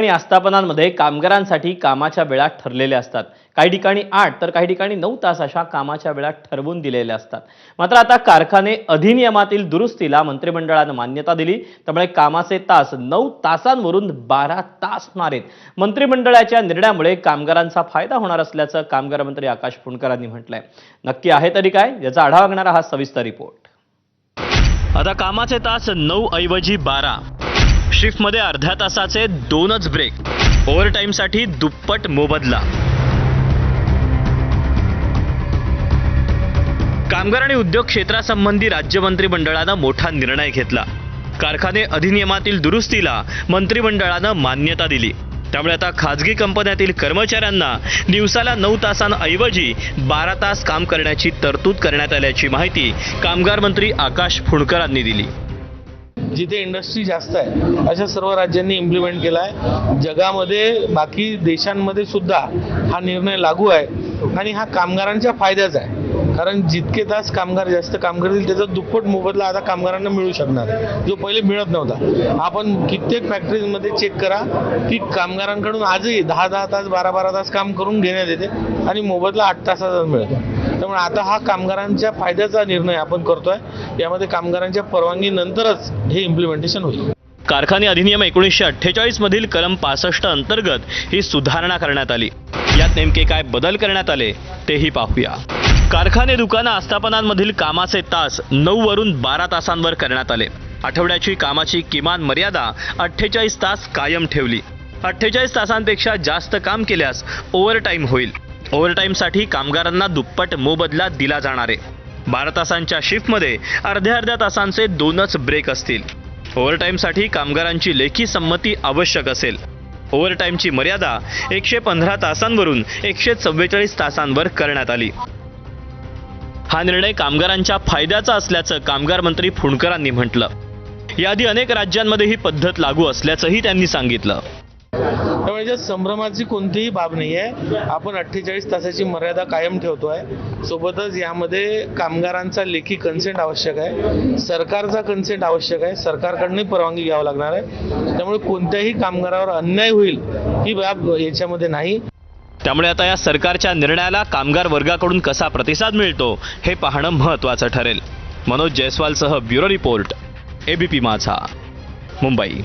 आणि आस्थापनांमध्ये कामगारांसाठी कामाच्या वेळा ठरलेल्या असतात। काही ठिकाणी 8 तर काही ठिकाणी 9 तास अशा कामाच्या वेळा ठरवून दिलेल्या असतात। मात्र आता कारखाने अधिनियमातील दुरुस्तीला मंत्रिमंडळाने मान्यता दिली, त्यामुळे कामाचे तास 9 तासांवरून 12 तास होणार आहेत। मंत्रिमंडळाच्या निर्णयामुळे कामगारांचा फायदा होणार असल्याचं कामगार मंत्री आकाश फुंडकरांनी म्हटलंय। नक्की आहे तरी काय, याचा आढावा घेणारा हा सविस्तर रिपोर्ट। आता कामाचे तास 9 ऐवजी 12, शिफ्टमध्ये अर्ध्या तासाचे 2च ब्रेक, ओव्हरटाईमसाठी दुप्पट मोबदला। कामगार आणि उद्योग क्षेत्रासंबंधी राज्य मंत्रिमंडळानं मोठा निर्णय घेतला। कारखाने अधिनियमातील दुरुस्तीला मंत्रिमंडळानं मान्यता दिली, त्यामुळे आता खाजगी कंपन्यातील कर्मचाऱ्यांना दिवसाला 9 तासांऐवजी 12 तास काम करण्याची तरतूद करण्यात आल्याची माहिती कामगार मंत्री आकाश फुंडकरांनी दिली। जिथे इंडस्ट्री जास्त आहे अशा सर्व राज्यांनी इम्प्लिमेंट केला आहे। जगामध्ये बाकी देशांमध्ये सुद्धा हा निर्णय लागू आहे आणि हा कामगारांच्या फायद्याचा आहे, कारण जितके तास कामगार जास्त काम करतील त्याचा दुप्पट मोबदला आता कामगारांना मिळू शकणार आहे, जो पहिले मिळत नव्हता। आपण कित्येक फॅक्टरीजमध्ये चेक करा की कामगारांकडून आजही 10-10 तास 12-12 तास काम करून घेण्यात येते आणि मोबदला 8 तासाचा मिळतो। त्यामुळे आता हा कामगारांच्या फायद्याचा निर्णय आपण करतोय। यामध्ये कामगारांच्या परवानगीनंतरच हे इम्प्लिमेंटेशन होईल। कारखाने अधिनियम 1948 मधील कलम 65 अंतर्गत ही सुधारणा करण्यात आली। यात नेमके काय बदल करण्यात आले तेही पाहूया। कारखाने, दुकानं, आस्थापनांमधील कामाचे तास 9 वरून 12 तासांवर करण्यात आले। आठवड्याची कामाची किमान मर्यादा 48 तास कायम ठेवली। 48 तासांपेक्षा जास्त काम केल्यास ओव्हरटाईम होईल। ओव्हरटाईमसाठी कामगारांना दुप्पट मोबदला दिला जाणार आहे। 12 तासांच्या शिफ्टमध्ये अर्ध्या तासांचे 2च ब्रेक असतील। ओव्हरटाईमसाठी कामगारांची लेखी संमती आवश्यक असेल। ओव्हरटाईमची मर्यादा 115 तासांवरून 144 तासांवर करण्यात आली। हा निर्णय कामगारांच्या फायद्याचा असल्याचं कामगार मंत्री फुंडकरांनी म्हटलं। याआधी अनेक राज्यांमध्ये ही पद्धत लागू असल्याचंही त्यांनी सांगितलं। त्यामुळे संभ्रमाची कोणतीही बाब नाही आहे। आपण 48 तासाची मर्यादा कायम ठेवतोय। सोबतच यामध्ये कामगारांचा लेखी कन्सेंट आवश्यक आहे, सरकारचा कन्सेंट आवश्यक आहे, सरकारकडून परवानगी घ्यावी लागणार आहे। त्यामुळे कोणत्याही कामगारावर अन्याय होईल ही बाब याच्यामध्ये नाही। त्यामुळे आता या सरकारच्या निर्णयाला कामगार वर्गाकडून कसा प्रतिसाद मिळतो हे पाहणं महत्त्वाचं ठरेल। मनोज जयस्वालसह ब्युरो रिपोर्ट, एबीपी माझा, मुंबई।